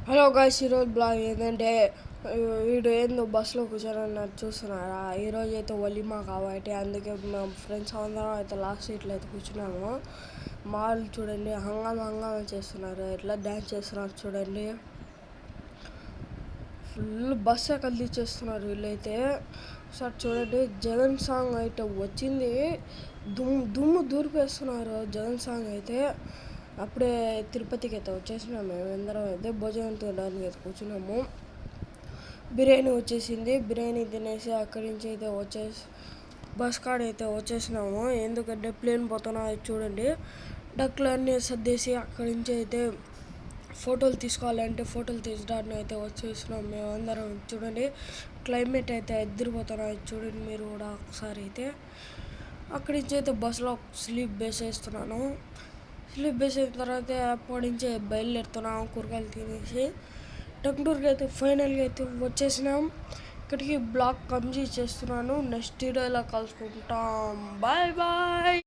Hello guys, ఈరోజు blog ఏంటంటే వీడు ఏందో బస్సులో కూర్చొని చూస్తున్నారా. ఈరోజు అయితే వలిమా కాబట్టి అందుకే మా ఫ్రెండ్స్ అందరం అయితే లాస్ట్ సీట్లో అయితే కూర్చున్నాము. మాల్ చూడండి హంగామా చేస్తున్నారు, ఎట్లా డ్యాన్స్ చేస్తున్నారు చూడండి. ఫుల్ బస్సే కదిలిచ్చేస్తున్నారు వీళ్ళైతే. సార్ చూడండి, జగన్ సాంగ్ అయితే వచ్చింది, దుమ్ము దూరిపేస్తున్నారు జగన్ సాంగ్ అయితే. అప్పుడే తిరుపతికి అయితే వచ్చేసినాము, మేము అందరం అయితే భోజనం తినడానికి అయితే కూర్చున్నాము. బిర్యానీ వచ్చేసింది, బిర్యానీ తినేసి అక్కడి నుంచి అయితే బస్ కాడ అయితే వచ్చేసినాము. ఎందుకంటే ప్లేన్ పోతున్నాయి చూడండి, డక్కులు అన్నీ సర్దేసి అక్కడి నుంచి అయితే ఫోటోలు తీసుకోవాలంటే ఫోటోలు తీసడానికి అయితే వచ్చేసినాం మేము అందరం. చూడండి క్లైమేట్ అయితే ఎదిరిపోతున్నాయి చూడండి మీరు కూడా ఒకసారి అయితే. అక్కడి నుంచి అయితే బస్సులో స్లీప్ వేసేస్తున్నాను. స్లీప్ వేసిన తర్వాత అప్పటి నుంచి బయలుదేరుతున్నాం కూరగాయలు తినేసి. టంగుటూరుకి అయితే ఫైనల్గా అయితే వచ్చేసినాం. ఇక్కడికి బ్లాగ్ కంప్లీట్ చేస్తున్నాను. నెక్స్ట్ వీడియోలో కలుసుకుంటాం. Bye bye.